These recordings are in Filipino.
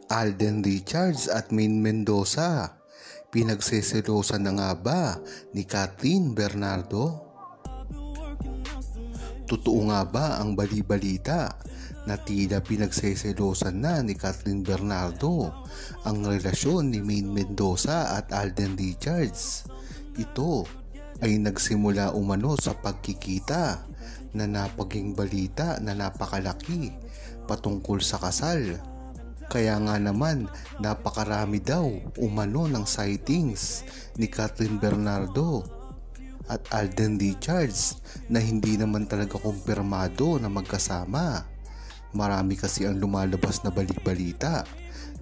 Alden Richards at Maine Mendoza, pinagseselosan na nga ba ni Kathryn Bernardo? Totoo nga ba ang bali-balita na tila pinagseselosan na ni Kathryn Bernardo ang relasyon ni Maine Mendoza at Alden Richards? Ito ay nagsimula umano sa pagkikita na napaging balita na napakalaki patungkol sa kasal. Kaya nga naman napakarami daw umano ng sightings ni Kathryn Bernardo at Alden Richards na hindi naman talaga kumpirmado na magkasama. Marami kasi ang lumalabas na balik-balita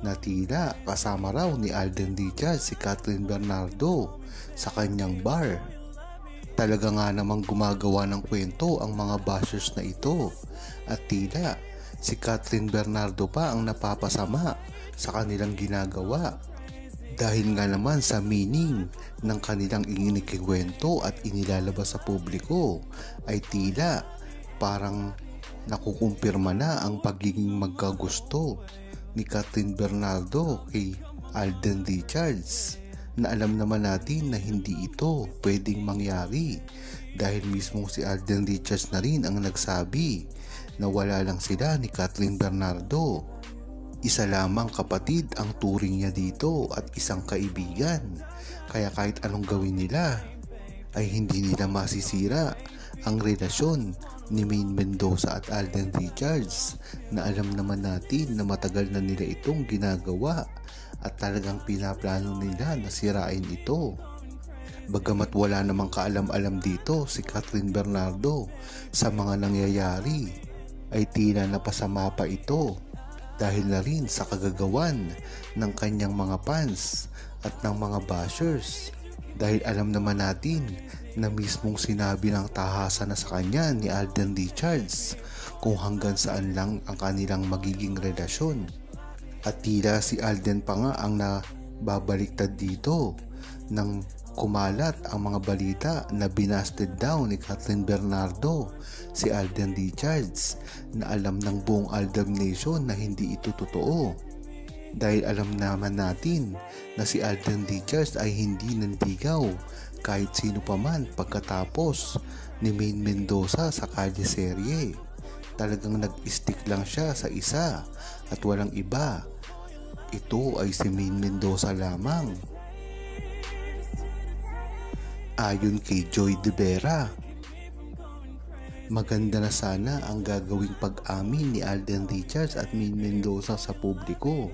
na tila kasama raw ni Alden Richards si Kathryn Bernardo sa kanyang bar. Talaga nga namang gumagawa ng kwento ang mga bashers na ito at tila si Kathryn Bernardo pa ang napapasama sa kanilang ginagawa. Dahil nga naman sa meaning ng kanilang inikikwento at inilalabas sa publiko ay tila parang nakukumpirma na ang pagiging magkagusto ni Kathryn Bernardo kay Alden Richards, na alam naman natin na hindi ito pwedeng mangyari dahil mismo si Alden Richards na rin ang nagsabi na wala lang sila ni Kathryn Bernardo. Isa lamang kapatid ang turing niya dito at isang kaibigan, kaya kahit anong gawin nila ay hindi nila masisira ang relasyon ni Maine Mendoza at Alden Richards, na alam naman natin na matagal na nila itong ginagawa at talagang pinaplano nila na sirain ito. Bagamat wala namang kaalam-alam dito si Kathryn Bernardo sa mga nangyayari, ay tila napasama pa ito dahil na rin sa kagagawan ng kanyang mga fans at ng mga bashers. Dahil alam naman natin na mismong sinabi ng tahasan na sa kanya ni Alden Richards kung hanggang saan lang ang kanilang magiging relasyon. At tila si Alden pa nga ang nababaliktad dito nang kumalat ang mga balita na binasted daw ni Kathryn Bernardo si Alden Richards, na alam ng buong Aldab Nation na hindi ito totoo. Dahil alam naman natin na si Alden Richards ay hindi nanligaw kahit sino pa man pagkatapos ni Maine Mendoza sa Kalye serye. Talagang nag-stick lang siya sa isa at walang iba. Ito ay si Maine Mendoza lamang. Ayon kay Joy De Vera, maganda na sana ang gagawing pag-amin ni Alden Richards at Maine Mendoza sa publiko.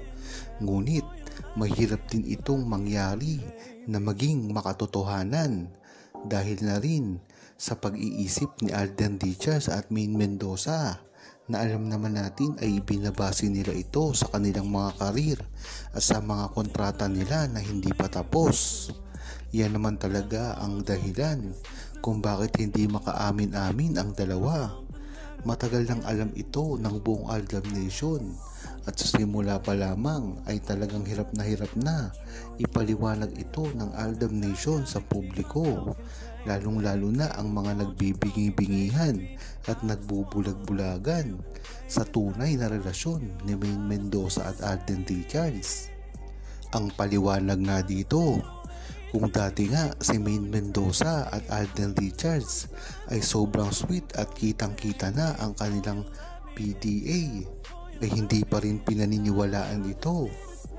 Ngunit mahirap din itong mangyari na maging makatotohanan dahil na rin sa pag-iisip ni Alden Richards at Maine Mendoza, na alam naman natin ay binabase nila ito sa kanilang mga karir at sa mga kontrata nila na hindi pa tapos. Yan naman talaga ang dahilan kung bakit hindi makaamin-amin ang dalawa. Matagal nang alam ito ng buong Aldab Nation at sa simula pa lamang ay talagang hirap na ipaliwanag ito ng Aldab Nation sa publiko, lalong-lalo na ang mga nagbibingi-bingihan at nagbubulag-bulagan sa tunay na relasyon ni Maine Mendoza at Alden Richards. Ang paliwanag nga dito, kung dati nga si Maine Mendoza at Alden Richards ay sobrang sweet at kitang-kita na ang kanilang PDA, ay hindi pa rin pinaniniwalaan ito.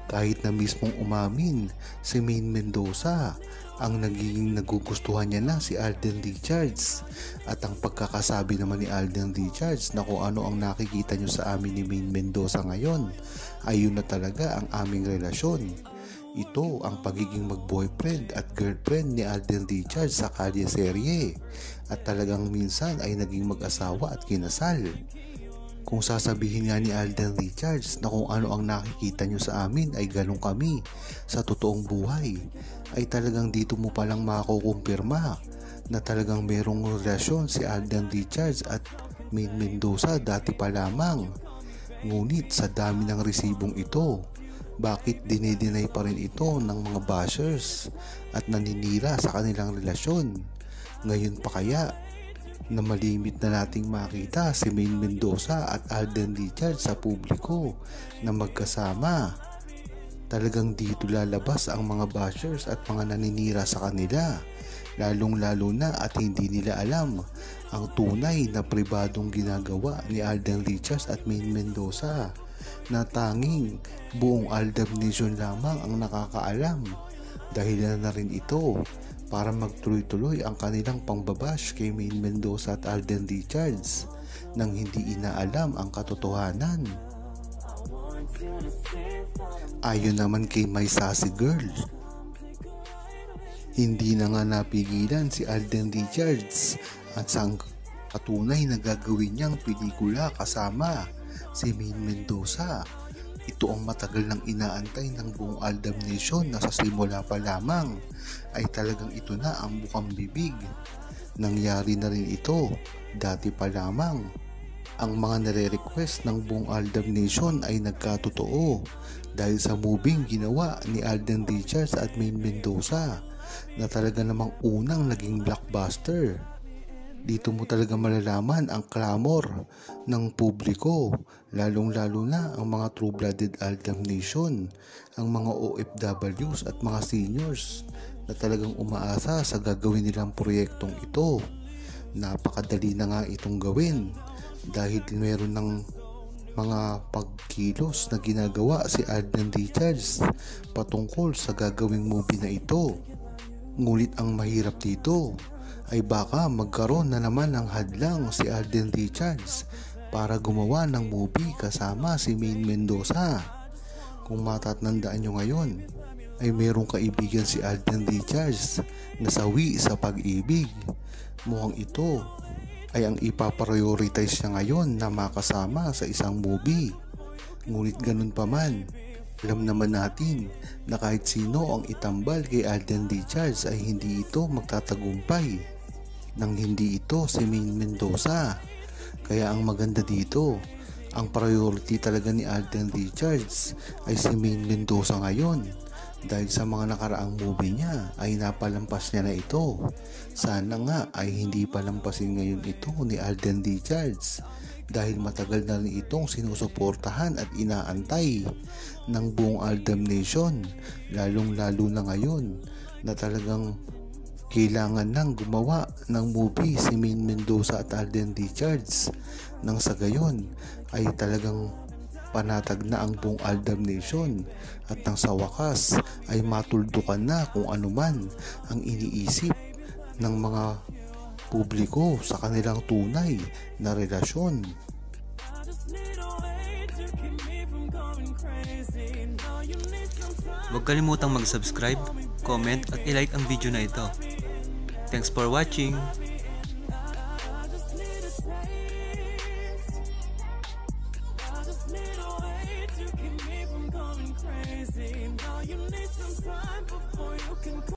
Kahit na mismong umamin si Maine Mendoza ang naging nagugustuhan niya na si Alden Richards, at ang pagkakasabi naman ni Alden Richards na kung ano ang nakikita nyo sa amin ni Maine Mendoza ngayon ay yun na talaga ang aming relasyon. Ito ang pagiging mag-boyfriend at girlfriend ni Alden Richards sa Kalye serye, at talagang minsan ay naging mag-asawa at kinasal. Kung sasabihin nga ni Alden Richards na kung ano ang nakikita nyo sa amin ay ganun kami sa totoong buhay, ay talagang dito mo palang makukumpirma na talagang merong relasyon si Alden Richards at Maine Mendoza dati pa lamang. Ngunit sa dami ng resibong ito, bakit dinideny pa rin ito ng mga bashers at naninira sa kanilang relasyon? Ngayon pa kaya na malimit na nating makita si Maine Mendoza at Alden Richards sa publiko na magkasama. Talagang dito lalabas ang mga bashers at mga naninira sa kanila, lalong-lalo na at hindi nila alam ang tunay na pribadong ginagawa ni Alden Richards at Maine Mendoza na tanging buong Aldab Nation lamang ang nakakaalam. Dahilan na rin ito para magtuloy-tuloy ang kanilang pangbabash kay Maine Mendoza at Alden Richards nang hindi inaalam ang katotohanan. Ayon naman kay My Sassy Girl, hindi na nga napigilan si Alden Richards at sa patunay na gagawin niyang pelikula kasama si Maine Mendoza. Ito ang matagal nang inaantay ng buong Aldab Nation na sa simula pa lamang ay talagang ito na ang bukang bibig. Nangyari na rin ito dati pa lamang. Ang mga nare-request ng buong Aldab Nation ay nagkatotoo dahil sa moving ginawa ni Alden Richards at Maine Mendoza na talaga namang unang naging blockbuster. Dito mo talaga malalaman ang clamor ng publiko, lalong-lalo na ang mga true-blooded Aldab Nation, ang mga OFWs at mga seniors na talagang umaasa sa gagawin nilang proyektong ito. Napakadali na nga itong gawin dahil meron ng mga pagkilos na ginagawa si Alden Richards patungkol sa gagawing movie na ito. Ngunit ang mahirap dito ay baka magkaroon na naman ng hadlang si Alden Richards para gumawa ng movie kasama si Maine Mendoza. Kung matatandaan nyo ngayon, ay merong kaibigan si Alden Richards na sawi sa pag-ibig. Mukhang ito ay ang ipaprioritize niya ngayon na makasama sa isang movie. Ngunit ganun pa man, alam naman natin na kahit sino ang itambal kay Alden Richards ay hindi ito magtatagumpay nang hindi ito si Maine Mendoza. Kaya ang maganda dito, ang priority talaga ni Alden Richards ay si Maine Mendoza ngayon dahil sa mga nakaraang movie niya ay napalampas niya na ito. Sana nga ay hindi palampasin ngayon ito ni Alden Richards dahil matagal na rin itong sinusuportahan at inaantay ng buong Aldab Nation, lalong-lalo na ngayon na talagang kailangan nang gumawa ng movie si Maine Mendoza at Alden Richards nang sa gayon ay talagang panatag na ang buong Aldab Nation at nang sa wakas ay matuldukan na kung anuman ang iniisip ng mga publiko sa kanilang tunay na relasyon. Huwag kalimutang mag-subscribe, comment at i-like ang video na ito. Thanks for watching!